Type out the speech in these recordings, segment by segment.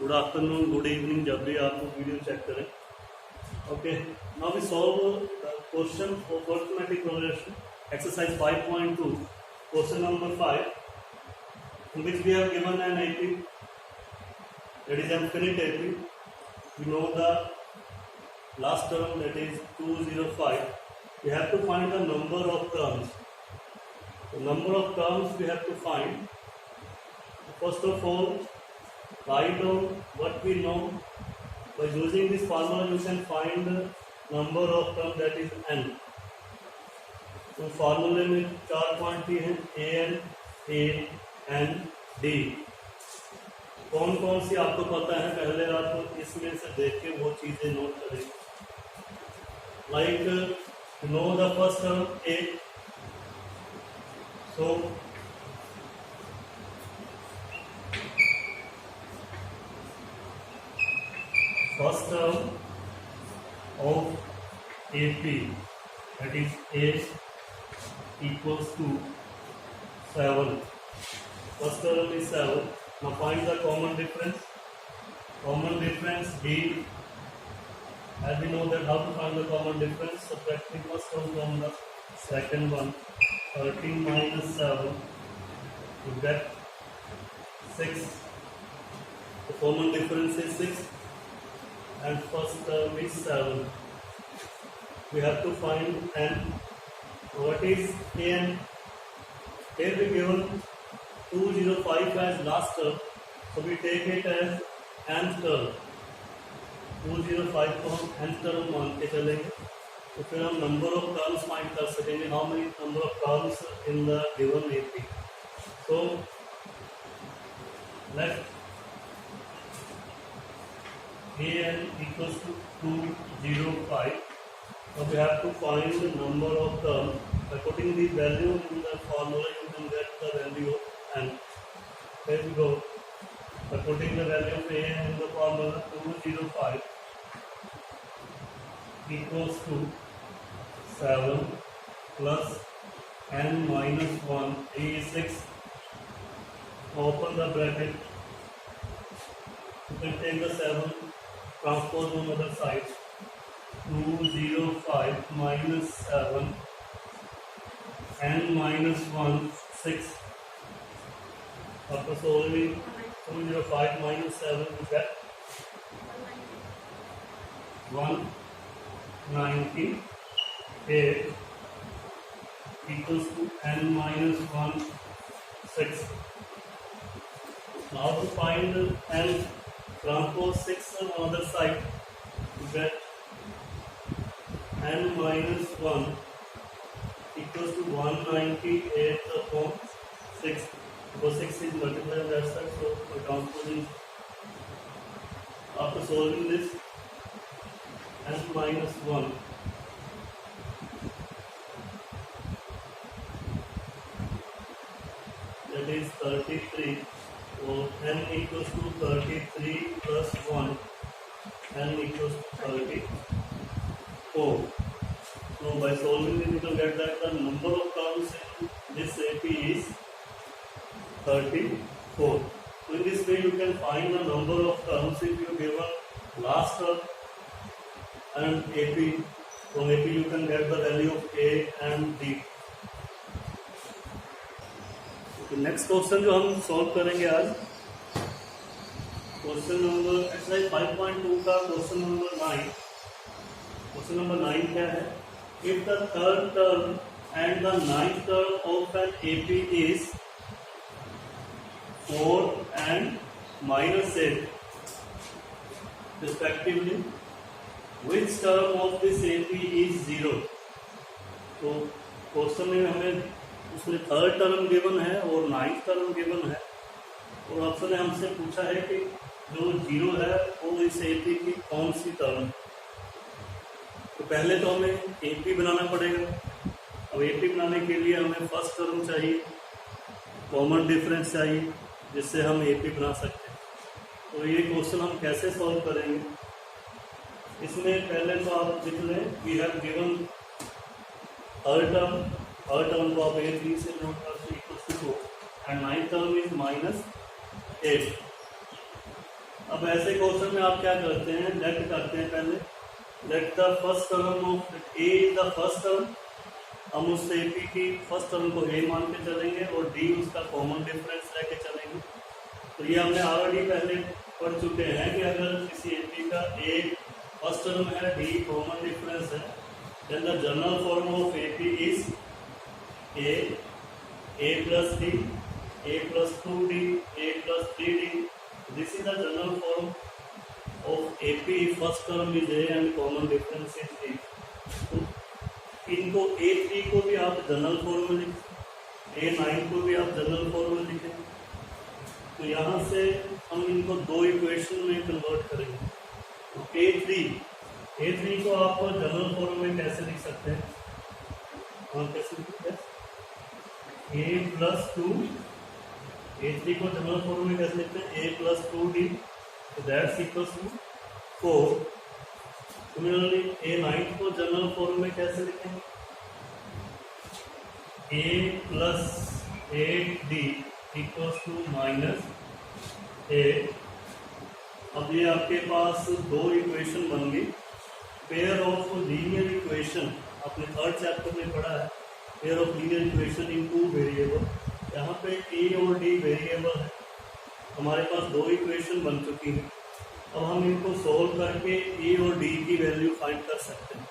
Good afternoon, good evening, जब भी आप लोग वीडियो चेक करें. Okay, now we solve question of arithmetic progression exercise 5.2, question number 5, in which we have given an AP, that is infinite AP. We know the last term, that is 205. We have to find the number of terms. The number of terms we have to find. First of all, write down what we know. By using this formula, you can find the number of terms, that is n. तो फार्मूले में 4 quantity हैं, an, a, n, d. कौन कौन सी आपको पता है, पहले आप इसमें से देख के वो चीजें नोट करें. Like know the first term a, so first term of AP, that is a equals to 7. First term is 7. Now find the common difference. Common difference b. As we know that how to find the common difference, subtracting first term from the second one. 13 minus 7, you get 6. The common difference is 6, and first term is 7. We have to find n. What is n? Here we given 205 as last term, so we take it as nth term. 205 को हम nth term मान के चलेंगे, तो फिर हम number of terms find कर सकेंगे. How many number of terms in the given AP? So let an equals to 205. So we have to find the number of terms. By putting the value in the formula, you can get the value of n. There we go. By putting the value of a in the formula, 205 equals to 7 plus n minus 1. A is 6. Open the bracket. You can take the 7, transpose on other side. 205 minus 7, n minus 1, 6. After solving 205 minus 7, you get 198 equals to n minus 1, 6. Now to find n, transpose 6 on the other side, you get n minus 1 equals to 198 upon 6. Because 6 is multiplied on that side, so the composing. After solving this, n minus 1 that is 33. So n equals to 33 plus 1, n equals to 34. So by solving this, you can get that the number of terms in this AP is 34. So in this way, you can find the number of terms if you given last term and AP. From AP, you can get the value of A and D. तो next question जो हम solve करेंगे आज, question number exercise 5.2 का question number 9. Question number 9 क्या है? If the third term and the ninth term of an AP is 4 and minus 8 respectively, which term of this AP is 0? तो question में हमें उसमें थर्ड टर्म गिवन है और ninth term given है, और ऑप्शन ने हमसे पूछा है कि जो 0 है वो इस AP की कौन सी टर्म. तो पहले तो हमें AP बनाना पड़ेगा. अब AP बनाने के लिए हमें फर्स्ट टर्म चाहिए, कॉमन डिफरेंस चाहिए, जिससे हम AP बना सकते हैं. तो ये क्वेश्चन हम कैसे सॉल्व करेंगे? इसमें पहले तो आप लिख लें, we have given third term को आप A3 से नोट करते equal to 4 and ninth term is -8. अब ऐसे क्वेश्चन में आप क्या करते हैं, लेट करते हैं पहले, let the first term of A is the first term, हम उस एपी की फर्स्ट टर्म को ए मान के चलेंगे और डी उसका कॉमन डिफरेंस लेके चलेंगे। तो ये हमने ऑलरेडी पहले पढ़ चुके हैं कि अगर किसी एपी का ए फर्स्ट टर्म है, डी कॉमन डिफरेंस है, then the general form of AP is A plus D, a plus 2d, a plus 3d. This is the general form of AP. First term is a and common difference is a. तो इनको A3 को भी आप general form में लिखें, A9 को भी आप जनरल फॉर्म में लिखें। तो यहाँ से हम इनको दो इक्वेशन में कन्वर्ट करेंगे। तो A3 को आप जनरल फॉर्म में कैसे लिख सकते हैं? हाँ, कैसे लिखते हैं? A plus 2, A3 को जनरल फॉर्म में कैसे लिखते हैं? A plus 2d, so that's equals to 4. Similarly A9 को जनरल फॉर्म में कैसे लिखेंगे? A plus 8d equals to minus 8. अब ये आपके पास दो इक्वेशन बन गई। पेयर ऑफ लीनियर इक्वेशन आपने थर्ड चैप्टर में पढ़ा है, pair of linear equation in two variable. यहाँ पे ए और डी वेरिएबल है, हमारे पास दो इक्वेशन बन चुकी हैं। अब हम इनको सोल्व करके ए और डी की वैल्यू फाइंड कर सकते हैं।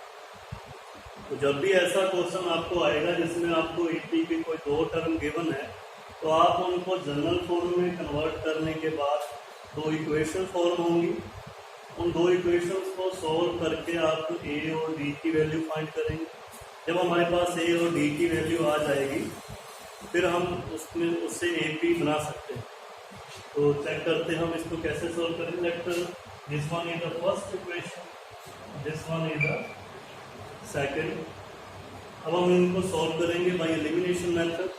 तो जब भी ऐसा क्वेश्चन आपको आएगा जिसमें आपको ए पी की कोई दो टर्म गिवन है, तो आप उनको जनरल फॉर्म में कन्वर्ट करने के बाद दो इक्वेशन फॉर्म होंगी। उन दो इक्वेशंस को सोल्व करके आप ए और डी की वैल्यू फाइंड करेंगे। जब हमारे पास ए और डी की वैल्यू आ जाएगी, फिर हम उससे ए पी बना सकते हैं। तो चेक करते हैं हम इसको कैसे सोल्व करें। Let this one is the first equation, this one is the second. अब हम इनको सोल्व करेंगे बाय एलिमिनेशन मेथड।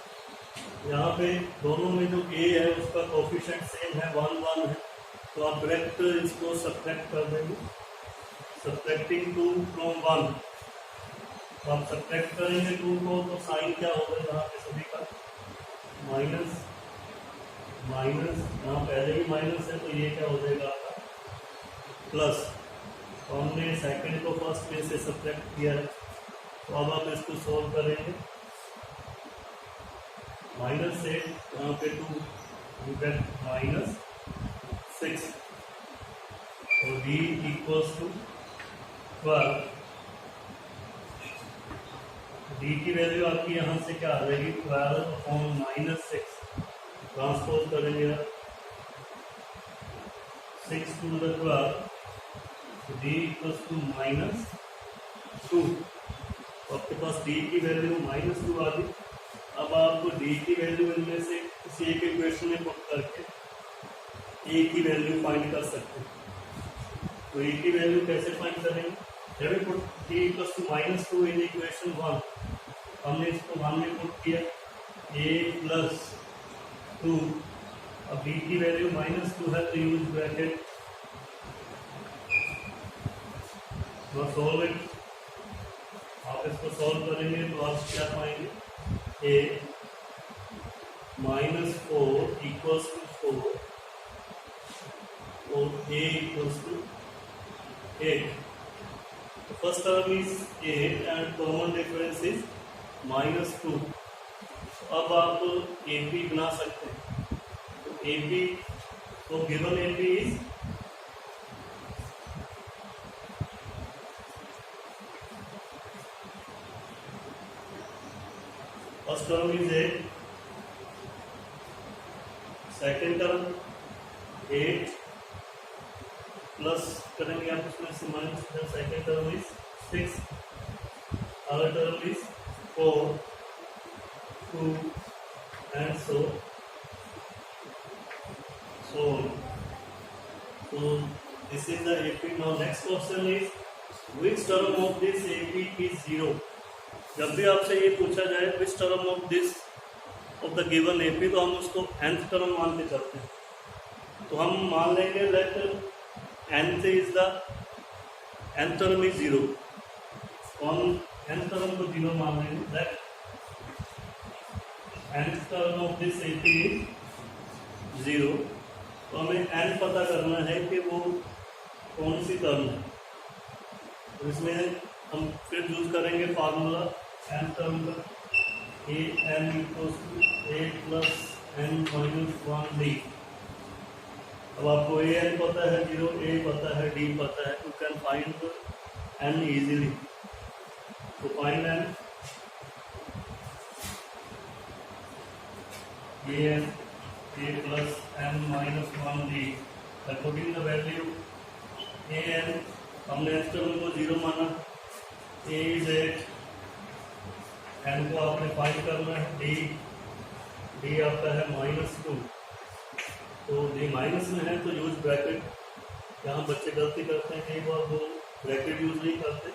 यहाँ पे दोनों में जो ए है उसका कोफिशिएंट सेम है, 1 1 है, तो आप डायरेक्ट इसको सब्ट्रैक्ट कर देंगे। सब्ट्रैक्टिंग 2 फ्रॉम 1, तो आप सब्ट्रैक्ट करेंगे 2 को, तो साइन क्या होगा यहाँ पे सभी का? माइनस माइनस, यहाँ पहले ही माइनस है, तो ये क्या हो जाएगा आपका? प्लस। तो हमने सेकंड को फर्स्ट में से सब्ट्रैक्ट किया है, तो अब आप इसको सोल्व करेंगे। माइनस से यहाँ पे 2 माइनस 6 और d इक्वल्स टू 12। d की वैल्यू आपकी यहाँ से क्या आ जाएगी? 12/-6। ट्रांसपोज करेंगे 6 to the 12, d equals to -2। आपके पास d की वैल्यू -2 आ गई। अब आपको d की वैल्यू इनमें से किसी एक इक्वेशन में पुट करके a की वैल्यू फाइंड कर सकते हैं। तो a की वैल्यू कैसे फाइंड करेंगे? जब भी put d equals to -2 in equation 1, हमने इसको 1 में पुट किया, a प्लस 2। अब d की वैल्यू -2 है, तो यूज ब्रैकेट, सोल्व इट। आप इसको सोल्व करेंगे तो आप क्या पाएंगे? a -4 इक्वल्स टू 4 और a equals to 8। First term is 8 and common difference is -2। अब आप AP बना सकते हैं। तो AP, तो given AP is first term is 8, second term 8 plus करेंगे आप उसमें से minus, second term is 6, other term is 4, 2 and so on. So this is the AP. Now next question is which term of this AP is 0? जब भी आपसे ये पूछा जाए which term of this of the given AP, तो हम उसको nth term मान के चलते हैं। तो हम मान लेंगे that nth is the nth term is 0। हम nth term को 0 मान लेंगे, that nth term of this AP is 0। तो हमें n पता करना है कि वो कौन सी टर्म है। तो इसमें हम फिर यूज करेंगे फार्मूला n टर्म का, A N equals to A plus N minus 1 D. अब आपको ए एन पता है 0, ए पता है, डी पता है, you can find N easily. तो find N, A N A plus N minus 1 D by putting the value a n, हमने एक्सटर्नल को 0 माना, a is 8, n को आपने फाइंड करना है, d आपका है -2। तो d माइनस में है तो यूज ब्रैकेट। यहाँ बच्चे गलती करते हैं कई बार, वो ब्रैकेट यूज नहीं करते,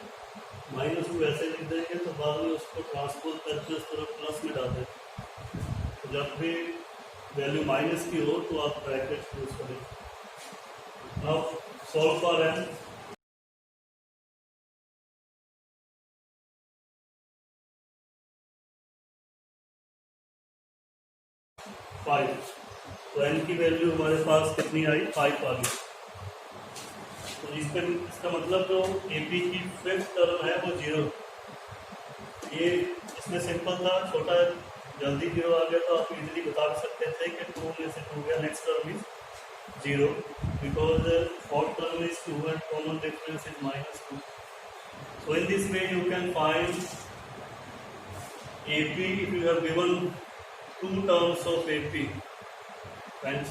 -2 ऐसे लिख देंगे तो बाद में उसको ट्रांसपोज करके उस तरफ प्लस में डाल देते। तो जब भी वैल्यू माइनस की हो तो आप ब्रैकेट यूज करें। Now solve for n। 5, तो n की वैल्यू हमारे पास कितनी आई, 5 आ गई। तो इसका मतलब जो AP की फिफ्थ टर्म है वो 0। ये इसमें सिंपल था, छोटा जल्दी 0 आ गया तो आप इजीली बता सकते थे कि 2 में से 2 गया, next term is 0 because fourth term is 2 and common difference is -2. So in this way you can find AP if you have given 2 terms of AP. Friends.